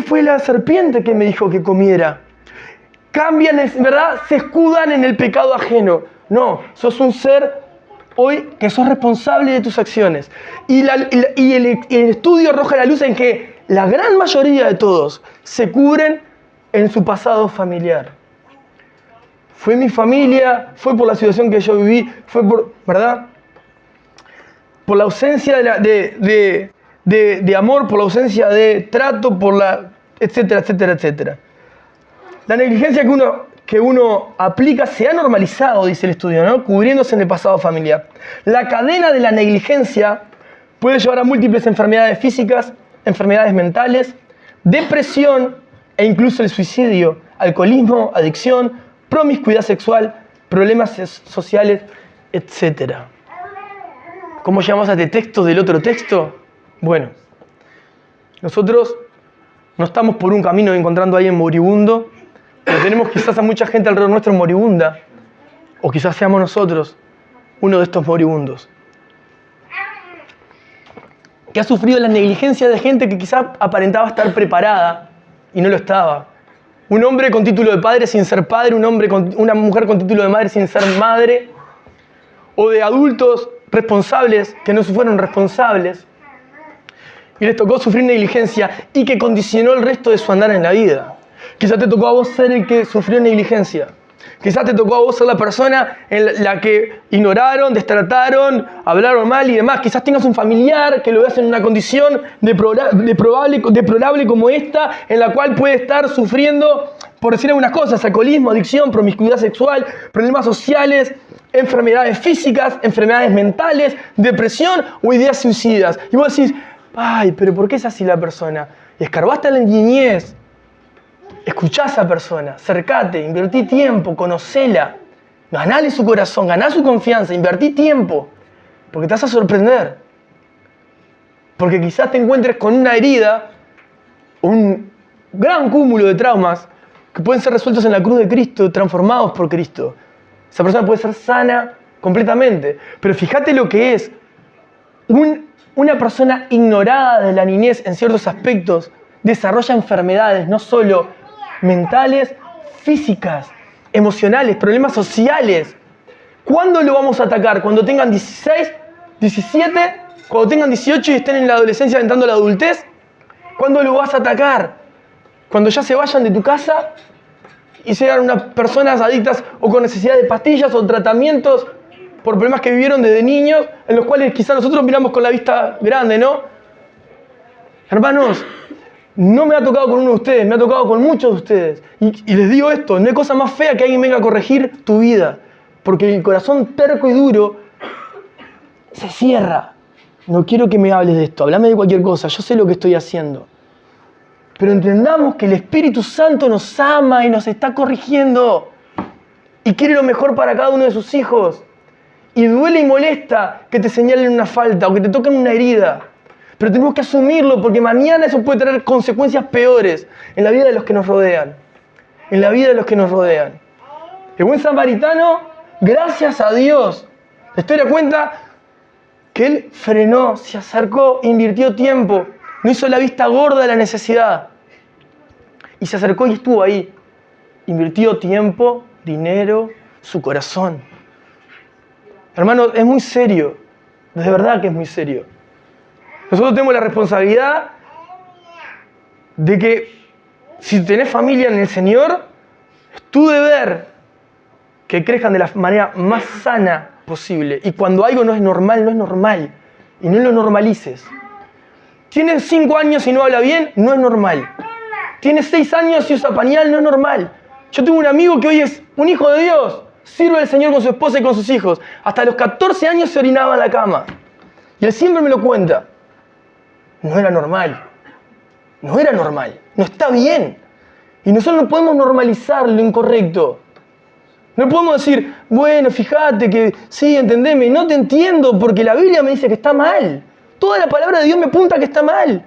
Fue la serpiente que me dijo que comiera. Cambian, ¿verdad? Se escudan en el pecado ajeno. No, sos un ser hoy que sos responsable de tus acciones. Y el estudio arroja la luz en que la gran mayoría de todos se cubren en su pasado familiar. Fue mi familia, fue por la situación que yo viví, fue por, ¿verdad? Por la ausencia de amor, por la ausencia de trato, etcétera, etcétera, etcétera. La negligencia que uno aplica se ha normalizado, dice el estudio, ¿no? Cubriéndose en el pasado familiar. La cadena de la negligencia puede llevar a múltiples enfermedades físicas, enfermedades mentales, depresión e incluso el suicidio, alcoholismo, adicción, promiscuidad sexual, problemas sociales, etc. ¿Cómo llamamos a este texto del otro texto? Bueno, nosotros no estamos por un camino encontrando a alguien moribundo, pero tenemos quizás a mucha gente alrededor nuestro moribunda, o quizás seamos nosotros uno de estos moribundos, que ha sufrido la negligencia de gente que quizás aparentaba estar preparada y no lo estaba. Un hombre con título de padre sin ser padre, una mujer con título de madre sin ser madre, o de adultos responsables que no fueron responsables y les tocó sufrir negligencia y que condicionó el resto de su andar en la vida. Quizás te tocó a vos ser el que sufrió negligencia. Quizás te tocó a vos ser la persona en la que ignoraron, destrataron, hablaron mal y demás. Quizás tengas un familiar que lo veas en una condición deplorable como esta, en la cual puede estar sufriendo, por decir algunas cosas, alcoholismo, adicción, promiscuidad sexual, problemas sociales, enfermedades físicas, enfermedades mentales, depresión o ideas suicidas. Y vos decís, ay, pero ¿por qué es así la persona? Y escarbaste en la niñez. Escuchá a esa persona, acercate, invertí tiempo, conocela, ganale su corazón, ganá su confianza, invertí tiempo, porque te vas a sorprender. Porque quizás te encuentres con una herida, un gran cúmulo de traumas que pueden ser resueltos en la cruz de Cristo, transformados por Cristo. Esa persona puede ser sana completamente, pero fíjate lo que es una persona ignorada de la niñez en ciertos aspectos, desarrolla enfermedades, no solo mentales, físicas, emocionales, problemas sociales. ¿Cuándo lo vamos a atacar? ¿Cuando tengan 16, 17? ¿Cuando tengan 18 y estén en la adolescencia entrando a la adultez? ¿Cuándo lo vas a atacar? ¿Cuando ya se vayan de tu casa y sean unas personas adictas o con necesidad de pastillas o tratamientos por problemas que vivieron desde niños, en los cuales quizás nosotros miramos con la vista grande, ¿no? Hermanos, no me ha tocado con uno de ustedes, me ha tocado con muchos de ustedes. Y les digo esto, no hay cosa más fea que alguien venga a corregir tu vida. Porque el corazón terco y duro se cierra. No quiero que me hables de esto, háblame de cualquier cosa, yo sé lo que estoy haciendo. Pero entendamos que el Espíritu Santo nos ama y nos está corrigiendo. Y quiere lo mejor para cada uno de sus hijos. Y duele y molesta que te señalen una falta o que te toquen una herida. Pero tenemos que asumirlo porque mañana eso puede tener consecuencias peores en la vida de los que nos rodean. En la vida de los que nos rodean. El buen samaritano, gracias a Dios, la historia cuenta que él frenó, se acercó, invirtió tiempo, no hizo la vista gorda de la necesidad. Y se acercó y estuvo ahí. Invirtió tiempo, dinero, su corazón. Hermano, es muy serio. De verdad que es muy serio. Nosotros tenemos la responsabilidad de que si tenés familia en el Señor, es tu deber que crezcan de la manera más sana posible. Y cuando algo no es normal, no es normal. Y no lo normalices. Tienes 5 años y no habla bien, no es normal. Tienes 6 años y usa pañal, no es normal. Yo tengo un amigo que hoy es un hijo de Dios. Sirve al Señor con su esposa y con sus hijos. Hasta los 14 años se orinaba en la cama. Y él siempre me lo cuenta. No era normal. No era normal. No está bien. Y nosotros no podemos normalizar lo incorrecto. No podemos decir, bueno, fíjate que sí, entendeme. No te entiendo porque la Biblia me dice que está mal. Toda la palabra de Dios me apunta que está mal.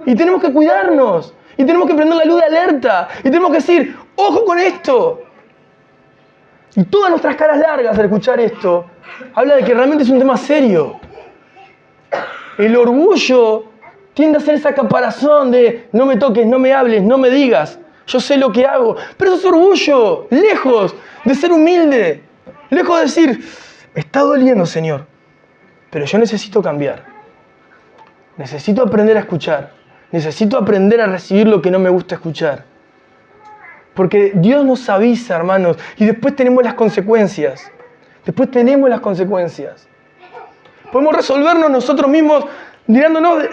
Y tenemos que cuidarnos. Y tenemos que prender la luz de alerta. Y tenemos que decir, ojo con esto. Y todas nuestras caras largas al escuchar esto, habla de que realmente es un tema serio. El orgullo tiende a ser esa caparazón de no me toques, no me hables, no me digas. Yo sé lo que hago. Pero eso es orgullo, lejos de ser humilde. Lejos de decir, me está doliendo, Señor, pero yo necesito cambiar. Necesito aprender a escuchar. Necesito aprender a recibir lo que no me gusta escuchar. Porque Dios nos avisa, hermanos, y después tenemos las consecuencias. Después tenemos las consecuencias. Podemos resolvernos nosotros mismos mirando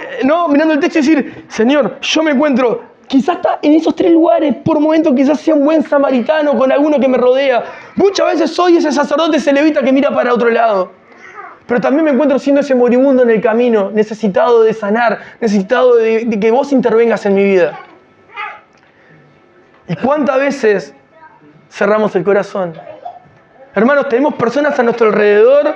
el techo y decir, Señor, yo me encuentro, quizás está en esos 3 lugares, por momento quizás sea un buen samaritano con alguno que me rodea. Muchas veces soy ese sacerdote levita que mira para otro lado. Pero también me encuentro siendo ese moribundo en el camino, necesitado de sanar, necesitado de que vos intervengas en mi vida. ¿Y cuántas veces cerramos el corazón? Hermanos, tenemos personas a nuestro alrededor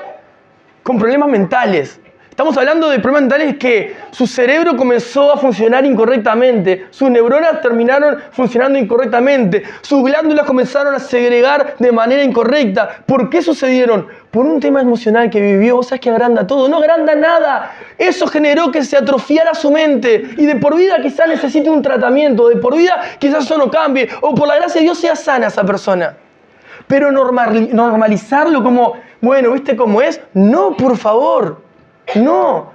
con problemas mentales. Estamos hablando de problemas mentales que su cerebro comenzó a funcionar incorrectamente, sus neuronas terminaron funcionando incorrectamente, sus glándulas comenzaron a segregar de manera incorrecta. ¿Por qué sucedieron? Por un tema emocional que vivió. ¿Vos sabés que agranda todo? No agranda nada. Eso generó que se atrofiara su mente y de por vida quizás necesite un tratamiento, de por vida quizás eso no cambie, o por la gracia de Dios sea sana esa persona. Pero normalizarlo como, bueno, ¿viste cómo es? No, por favor. No.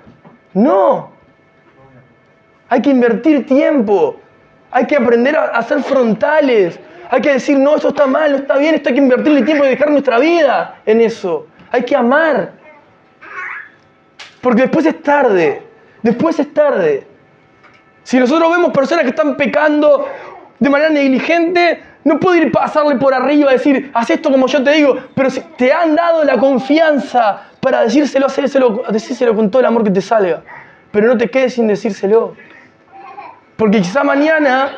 Hay que invertir tiempo. Hay que aprender a ser frontales. Hay que decir, no, esto está mal, no está bien, esto hay que invertirle tiempo y dejar nuestra vida en eso. Hay que amar. Porque después es tarde. Después es tarde. Si nosotros vemos personas que están pecando de manera negligente, no puedo ir a pasarle por arriba a decir, haz esto como yo te digo, pero si te han dado la confianza para decírselo con todo el amor que te salga. Pero no te quedes sin decírselo. Porque quizá mañana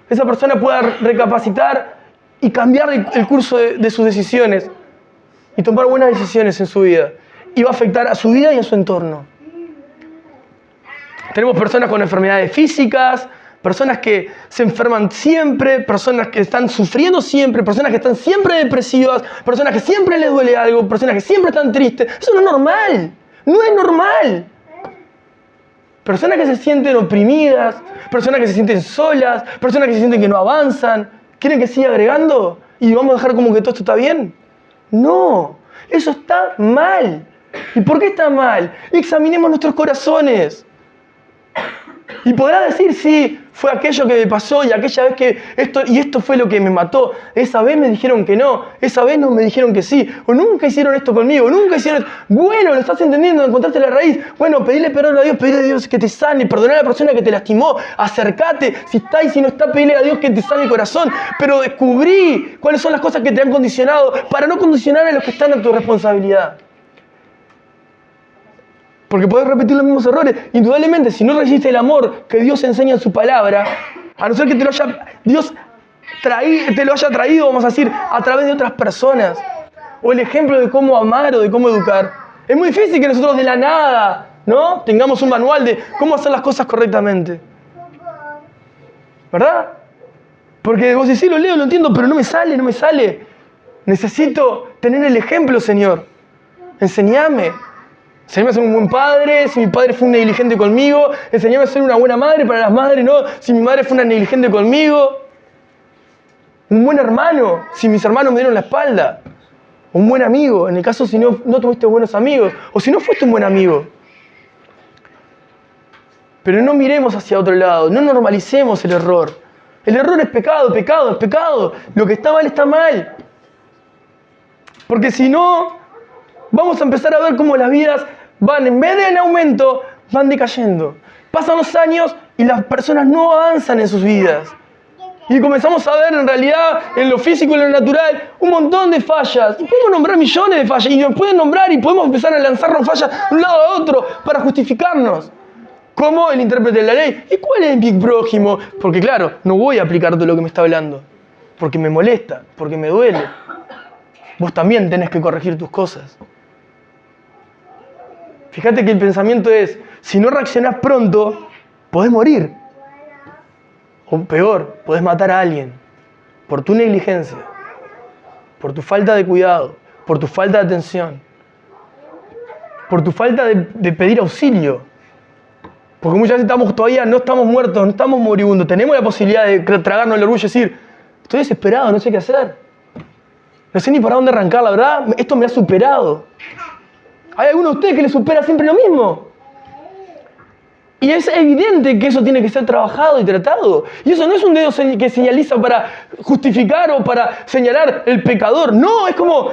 esa persona pueda recapacitar y cambiar el curso de sus decisiones y tomar buenas decisiones en su vida. Y va a afectar a su vida y a su entorno. Tenemos personas con enfermedades físicas, personas que se enferman siempre, personas que están sufriendo siempre, personas que están siempre depresivas, personas que siempre les duele algo, personas que siempre están tristes. Eso no es normal. No es normal. Personas que se sienten oprimidas, personas que se sienten solas, personas que se sienten que no avanzan. ¿Quieren que siga agregando? ¿Y vamos a dejar como que todo esto está bien? No, eso está mal. ¿Y por qué está mal? Examinemos nuestros corazones. Y podrá decir, sí, fue aquello que me pasó y aquella vez que esto fue lo que me mató. Esa vez me dijeron que no, esa vez no me dijeron que sí. O nunca hicieron esto conmigo, nunca hicieron esto. Bueno, lo estás entendiendo, encontraste la raíz. Bueno, pedirle perdón a Dios, pedirle a Dios que te sane, perdonar a la persona que te lastimó. Acercate, si está y si no está, pedirle a Dios que te sane el corazón. Pero descubrí cuáles son las cosas que te han condicionado para no condicionar a los que están a tu responsabilidad. Porque podés repetir los mismos errores. Indudablemente, si no resiste el amor que Dios enseña en su palabra, a no ser que Dios te lo haya traído, vamos a decir, a través de otras personas, o el ejemplo de cómo amar o de cómo educar, es muy difícil que nosotros de la nada, ¿no?, tengamos un manual de cómo hacer las cosas correctamente. ¿Verdad? Porque vos decís, sí, lo leo, lo entiendo, pero no me sale. Necesito tener el ejemplo, Señor. Enseñame. Enseñame a ser un buen padre, si mi padre fue un negligente conmigo. Enseñame a ser una buena madre para las madres, no, si mi madre fue una negligente conmigo. Un buen hermano, si mis hermanos me dieron la espalda. Un buen amigo, en el caso si no tuviste buenos amigos. O si no fuiste un buen amigo. Pero no miremos hacia otro lado, no normalicemos el error. El error es pecado, pecado, es pecado. Lo que está mal, está mal. Porque si no, vamos a empezar a ver cómo las vidas van, en vez de en aumento, van decayendo. Pasan los años y las personas no avanzan en sus vidas. Y comenzamos a ver en realidad, en lo físico y en lo natural, un montón de fallas. Y podemos nombrar millones de fallas. Y nos pueden nombrar y podemos empezar a lanzarnos fallas de un lado a otro para justificarnos. Como el intérprete de la ley. ¿Y cuál es mi prójimo? Porque claro, no voy a aplicar todo lo que me está hablando. Porque me molesta, porque me duele. Vos también tenés que corregir tus cosas. Fíjate que el pensamiento es, si no reaccionás pronto, podés morir. O peor, podés matar a alguien. Por tu negligencia. Por tu falta de cuidado. Por tu falta de atención. Por tu falta de pedir auxilio. Porque muchas veces no estamos muertos, no estamos moribundos. Tenemos la posibilidad de tragarnos el orgullo y decir, estoy desesperado, no sé qué hacer. No sé ni para dónde arrancar, la verdad, esto me ha superado. ¿Hay alguno de ustedes que le supera siempre lo mismo? Y es evidente que eso tiene que ser trabajado y tratado. Y eso no es un dedo que señaliza para justificar o para señalar el pecador. No, es como,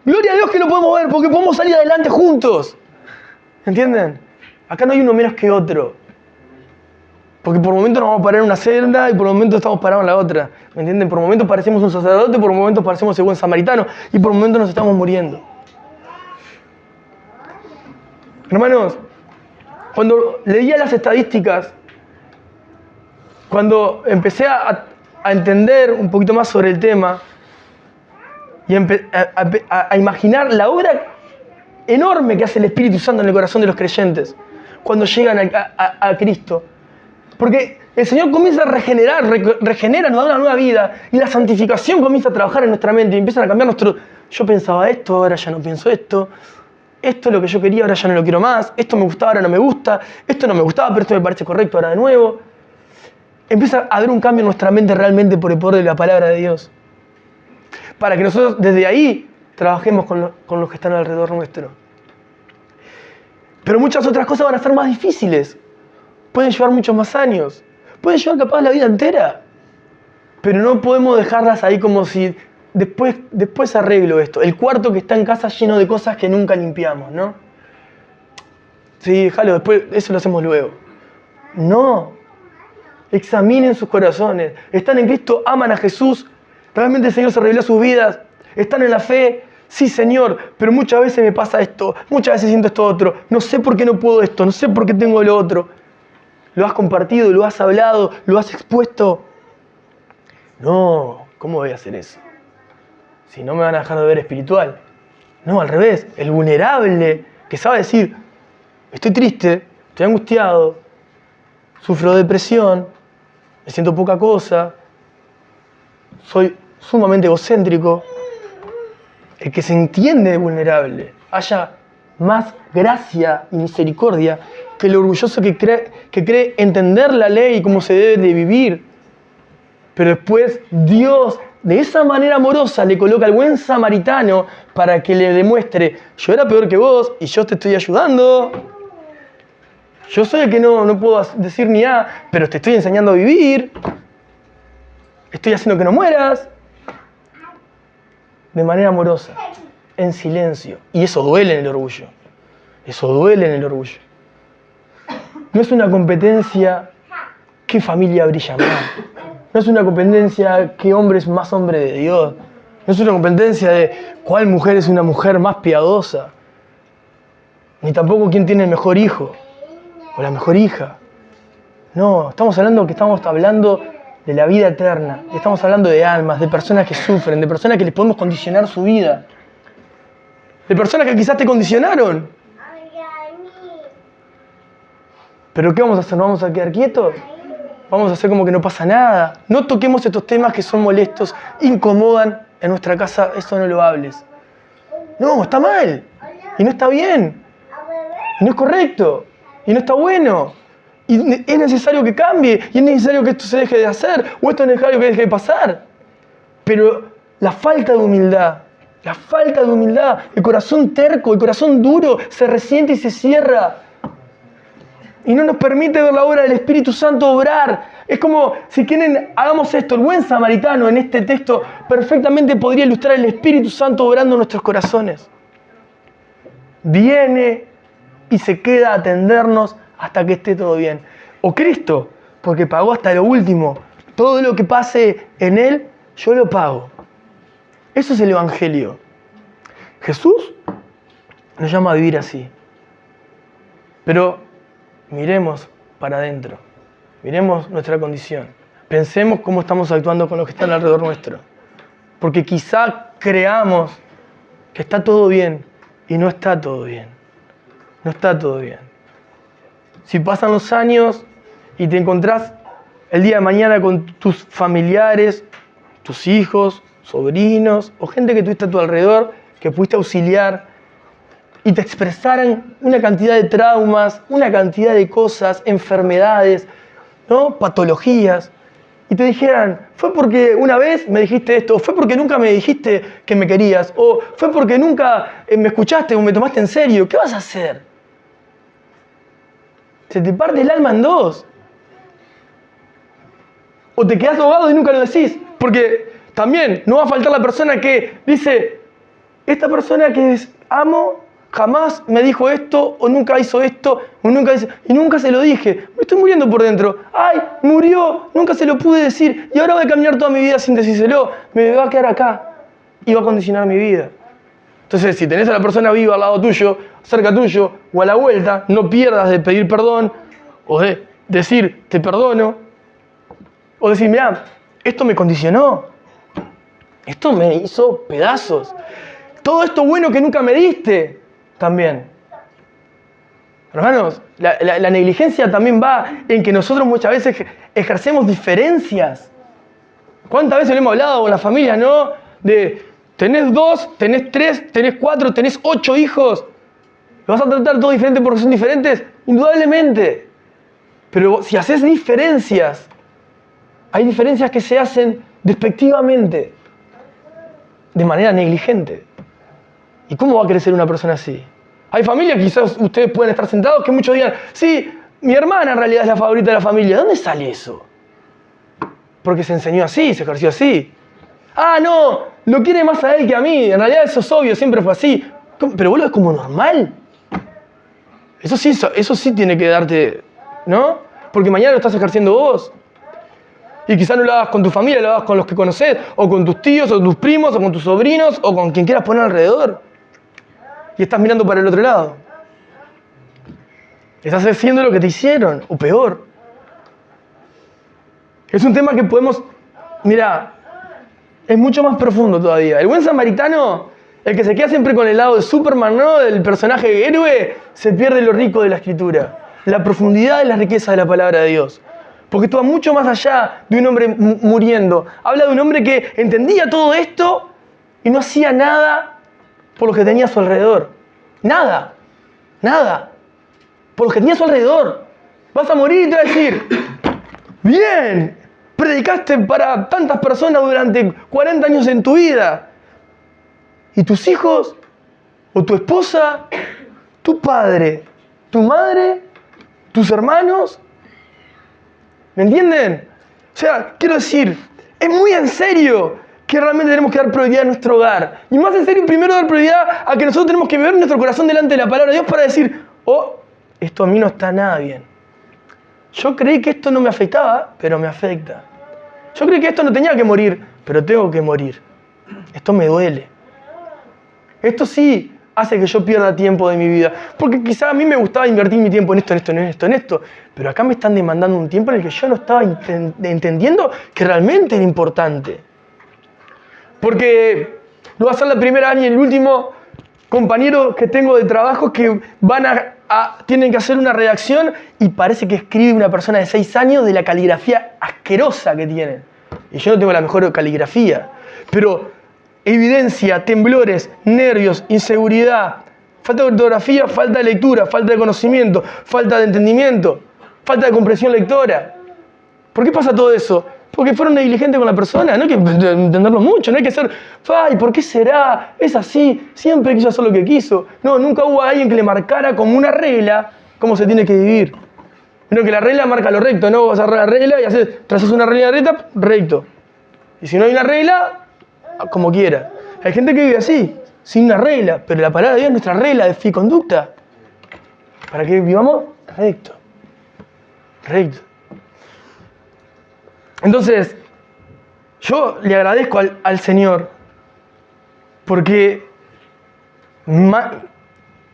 gloria a Dios que lo podemos ver porque podemos salir adelante juntos. ¿Entienden? Acá no hay uno menos que otro. Porque por momentos nos vamos a parar en una celda y por momentos estamos parados en la otra. ¿Me entienden? Por momentos parecemos un sacerdote, por momentos parecemos el buen samaritano y por momentos nos estamos muriendo. Hermanos, cuando leía las estadísticas, cuando empecé a entender un poquito más sobre el tema y a imaginar la obra enorme que hace el Espíritu Santo en el corazón de los creyentes cuando llegan a Cristo. Porque el Señor comienza a regenera, nos da una nueva vida y la santificación comienza a trabajar en nuestra mente y empiezan a cambiar nuestro... Yo pensaba esto, ahora ya no pienso esto. Esto es lo que yo quería, ahora ya no lo quiero más. Esto me gustaba, ahora no me gusta. Esto no me gustaba, pero esto me parece correcto, ahora de nuevo. Empieza a haber un cambio en nuestra mente realmente por el poder de la palabra de Dios. Para que nosotros desde ahí trabajemos con los que están alrededor nuestro. Pero muchas otras cosas van a ser más difíciles. Pueden llevar muchos más años. pueden llevar capaz la vida entera. Pero no podemos dejarlas ahí como si después arreglo esto. El cuarto que está en casa lleno de cosas que nunca limpiamos, ¿no? Sí, déjalo, después eso lo hacemos luego. No. Examinen sus corazones. Están en Cristo, aman a Jesús. Realmente el Señor se reveló a sus vidas. Están en la fe. Sí, Señor, pero muchas veces me pasa esto. Muchas veces siento esto otro. No sé por qué no puedo esto. No sé por qué tengo lo otro. Lo has compartido, lo has hablado, lo has expuesto. No, ¿cómo voy a hacer eso? Si no me van a dejar de ver espiritual. No, al revés. El vulnerable que sabe decir, estoy triste, estoy angustiado, sufro depresión, me siento poca cosa, soy sumamente egocéntrico. El que se entiende vulnerable, haya más gracia y misericordia que el orgulloso que cree entender la ley y cómo se debe de vivir. Pero después Dios, de esa manera amorosa, le coloca al buen samaritano para que le demuestre, yo era peor que vos y yo te estoy ayudando. Yo soy el que no puedo decir ni A, pero te estoy enseñando a vivir. Estoy haciendo que no mueras. De manera amorosa, en silencio. Y eso duele en el orgullo. Eso duele en el orgullo. No es una competencia qué familia brilla más. No es una competencia qué hombre es más hombre de Dios. No es una competencia de cuál mujer es una mujer más piadosa. Ni tampoco quién tiene el mejor hijo o la mejor hija. No, estamos hablando de la vida eterna. Estamos hablando de almas, de personas que sufren, de personas que les podemos condicionar su vida. De personas que quizás te condicionaron. ¿Pero qué vamos a hacer? ¿No vamos a quedar quietos? Vamos a hacer como que no pasa nada. No toquemos estos temas que son molestos, incomodan en nuestra casa. Eso no lo hables. No, está mal. Y no está bien. Y no es correcto. Y no está bueno. Y es necesario que cambie. Y es necesario que esto se deje de hacer. O esto es necesario que deje de pasar. Pero la falta de humildad, el corazón terco, el corazón duro, se resiente y se cierra. Y no nos permite ver la obra del Espíritu Santo obrar. Es como, si quieren, hagamos esto. El buen samaritano en este texto perfectamente podría ilustrar el Espíritu Santo obrando en nuestros corazones. Viene y se queda a atendernos hasta que esté todo bien. O Cristo, porque pagó hasta lo último. Todo lo que pase en Él, yo lo pago. Eso es el Evangelio. Jesús nos llama a vivir así. Pero miremos para adentro. Miremos nuestra condición. Pensemos cómo estamos actuando con los que están alrededor nuestro. Porque quizá creamos que está todo bien y no está todo bien. No está todo bien. Si pasan los años y te encontrás el día de mañana con tus familiares, tus hijos, sobrinos o gente que tuviste a tu alrededor, que pudiste auxiliar, y te expresaran una cantidad de traumas, una cantidad de cosas, enfermedades, ¿no? Patologías, y te dijeran, fue porque una vez me dijiste esto, o fue porque nunca me dijiste que me querías, o fue porque nunca me escuchaste o me tomaste en serio, ¿qué vas a hacer? Se te parte el alma en dos. O te quedás ahogado y nunca lo decís, porque también no va a faltar la persona que dice, esta persona que amo jamás me dijo esto, o nunca hizo esto, o nunca hizo, y nunca se lo dije. Me estoy muriendo por dentro. ¡Ay, murió! Nunca se lo pude decir. Y ahora voy a caminar toda mi vida sin decírselo. Me va a quedar acá. Y va a condicionar mi vida. Entonces, si tenés a la persona viva al lado tuyo, cerca tuyo, o a la vuelta, no pierdas de pedir perdón, o de decir, te perdono, o decir, mirá, esto me condicionó. Esto me hizo pedazos. Todo esto bueno que nunca me diste, también. Hermanos, la negligencia también va en que nosotros muchas veces ejercemos diferencias. ¿Cuántas veces lo hemos hablado con la familia, no? De, tenés 2, tenés 3, tenés 4, tenés 8 hijos. ¿Lo vas a tratar todos diferentes porque son diferentes? Indudablemente. Pero si haces diferencias, hay diferencias que se hacen despectivamente, de manera negligente. ¿Y cómo va a crecer una persona así? Hay familias, quizás ustedes pueden estar sentados, que muchos digan, sí, mi hermana en realidad es la favorita de la familia. ¿De dónde sale eso? porque se enseñó así, se ejerció así. Ah, no, lo quiere más a él que a mí. En realidad eso es obvio, siempre fue así. Pero vos lo ves como normal. Eso sí tiene que darte, ¿no? Porque mañana lo estás ejerciendo vos. Y quizás no lo hagas con tu familia, lo hagas con los que conocés, o con tus tíos, o tus primos, o con tus sobrinos, o con quien quieras poner alrededor. Y estás mirando para el otro lado. Estás haciendo lo que te hicieron, o peor. Es un tema que podemos... Mirá, es mucho más profundo todavía. El buen samaritano, el que se queda siempre con el lado de Superman, ¿no? Del personaje héroe, se pierde lo rico de la Escritura. La profundidad y la riqueza de la palabra de Dios. Porque esto va mucho más allá de un hombre muriendo. Habla de un hombre que entendía todo esto y no hacía nada por lo que tenía a su alrededor. Nada. Nada. Por lo que tenía a su alrededor. Vas a morir y te va a decir, bien, predicaste para tantas personas durante 40 años en tu vida. ¿Y tus hijos? ¿O tu esposa? ¿Tu padre? ¿Tu madre? ¿Tus hermanos? ¿Me entienden? O sea, quiero decir, es muy en serio que realmente tenemos que dar prioridad a nuestro hogar. Y más en serio, primero dar prioridad a que nosotros tenemos que ver nuestro corazón delante de la palabra de Dios para decir, oh, esto a mí no está nada bien. Yo creí que esto no me afectaba, pero me afecta. Yo creí que esto no tenía que morir, pero tengo que morir. Esto me duele. Esto sí hace que yo pierda tiempo de mi vida. Porque quizá a mí me gustaba invertir mi tiempo en esto. Pero acá me están demandando un tiempo en el que yo no estaba entendiendo que realmente era importante. Porque no va a ser la primera ni el último compañero que tengo de trabajo que tienen que hacer una redacción y parece que escribe una persona de 6 años de la caligrafía asquerosa que tienen. Y yo no tengo la mejor caligrafía. Pero evidencia, temblores, nervios, inseguridad, falta de ortografía, falta de lectura, falta de conocimiento, falta de entendimiento, falta de comprensión lectora. ¿Por qué pasa todo eso? Porque fueron negligentes con la persona. No hay que entenderlo mucho, no hay que ser, ay, ¿por qué será? Es así, siempre quiso hacer lo que quiso. No, nunca hubo alguien que le marcara como una regla cómo se tiene que vivir. No, que la regla marca lo recto, ¿no? Vas a la regla y trazas una regla recta, recto. Y si no hay una regla, como quiera. Hay gente que vive así, sin una regla, pero la palabra de Dios es nuestra regla de fe y conducta. Para que vivamos recto. Recto. Entonces, yo le agradezco al Señor porque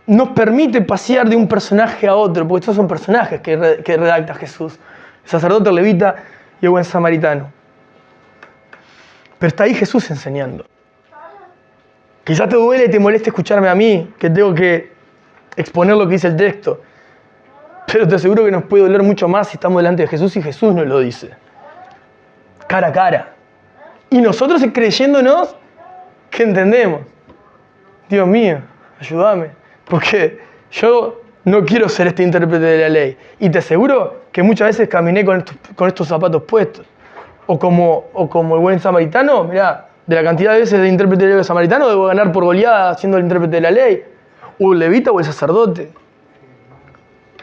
nos permite pasear de un personaje a otro, porque estos son personajes que redacta Jesús. El sacerdote, el levita y el buen samaritano. Pero está ahí Jesús enseñando. Quizás te duele y te moleste escucharme a mí, que tengo que exponer lo que dice el texto. Pero te aseguro que nos puede doler mucho más si estamos delante de Jesús y Jesús nos lo dice. Cara a cara. Y nosotros creyéndonos que entendemos. Dios mío, ayúdame. Porque yo no quiero ser este intérprete de la ley. Y te aseguro que muchas veces caminé con estos zapatos puestos. O como el buen samaritano, mirá, de la cantidad de veces de intérprete de la ley samaritano debo ganar por goleada siendo el intérprete de la ley. O el levita o el sacerdote.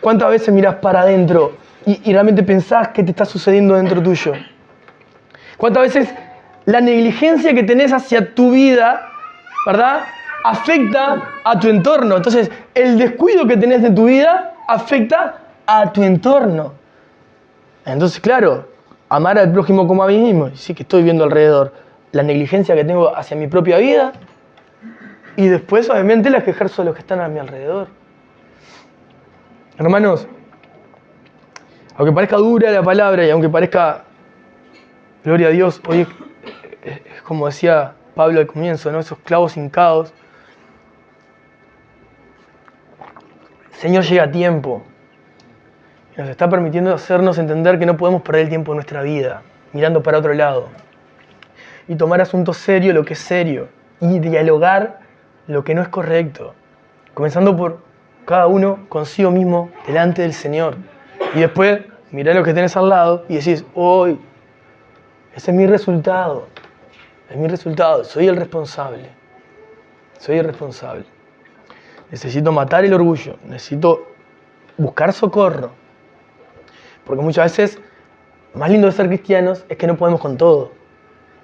¿Cuántas veces mirás para adentro y realmente pensás qué te está sucediendo dentro tuyo? ¿Cuántas veces la negligencia que tenés hacia tu vida, ¿verdad?, afecta a tu entorno? Entonces, el descuido que tenés de tu vida afecta a tu entorno. Entonces, claro, amar al prójimo como a mí mismo. Y sí que estoy viendo alrededor la negligencia que tengo hacia mi propia vida y después, obviamente, la que ejerzo a los que están a mi alrededor. Hermanos, aunque parezca dura la palabra y aunque parezca, gloria a Dios, hoy es como decía Pablo al comienzo, ¿no? Esos clavos hincados. El Señor llega a tiempo y nos está permitiendo hacernos entender que no podemos perder el tiempo de nuestra vida mirando para otro lado y tomar asuntos serios lo que es serio y dialogar lo que no es correcto, comenzando por cada uno consigo mismo delante del Señor y después mirá lo que tenés al lado y decís, hoy ese es mi resultado, soy el responsable, necesito matar el orgullo, necesito buscar socorro. Porque muchas veces más lindo de ser cristianos es que no podemos con todo.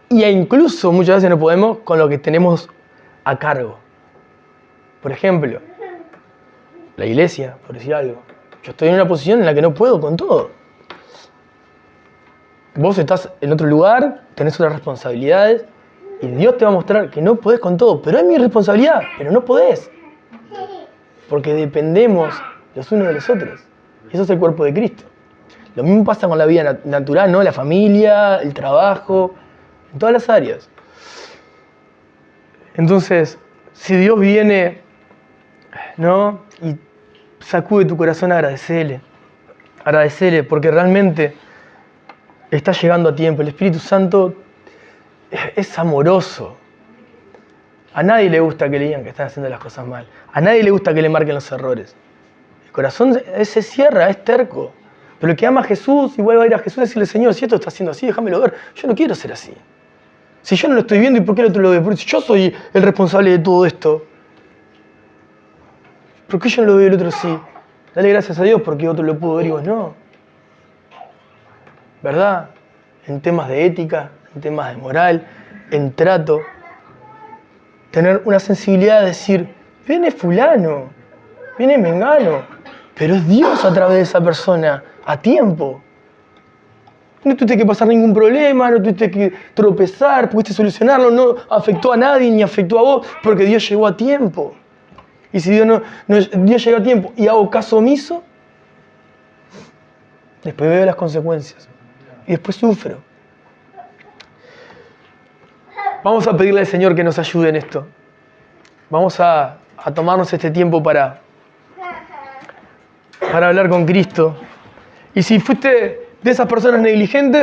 Y incluso muchas veces no podemos con lo que tenemos a cargo. Por ejemplo, la iglesia, por decir algo. Yo estoy en una posición en la que no puedo con todo. Vos estás en otro lugar, tenés otras responsabilidades, y Dios te va a mostrar que no podés con todo. Pero es mi responsabilidad, pero no podés. Porque dependemos los unos de los otros. Y eso es el cuerpo de Cristo. Lo mismo pasa con la vida natural, ¿no? La familia, el trabajo, en todas las áreas. Entonces, si Dios viene, ¿no? Y sacude tu corazón, agradecele. Agradecele, porque realmente está llegando a tiempo. El Espíritu Santo es amoroso. A nadie le gusta que le digan que están haciendo las cosas mal. A nadie le gusta que le marquen los errores. El corazón se cierra, es terco. Pero el que ama a Jesús igual va a ir a Jesús y decirle, Señor, si esto está haciendo así, déjamelo ver. Yo no quiero ser así. Si yo no lo estoy viendo, ¿y por qué el otro lo ve? Porque si yo soy el responsable de todo esto, ¿por qué yo no lo veo y el otro sí? Dale gracias a Dios porque otro lo pudo ver y vos no. ¿Verdad? En temas de ética, en temas de moral, en trato. Tener una sensibilidad de decir, viene fulano, viene mengano, pero es Dios a través de esa persona, a tiempo. No tuviste que pasar ningún problema, no tuviste que tropezar, pudiste solucionarlo, no afectó a nadie ni afectó a vos, porque Dios llegó a tiempo. Y si Dios llega a tiempo y hago caso omiso, después veo las consecuencias y después sufro. Vamos a pedirle al Señor que nos ayude en esto. Vamos a tomarnos este tiempo para hablar con Cristo. Y si fuiste de esas personas negligentes,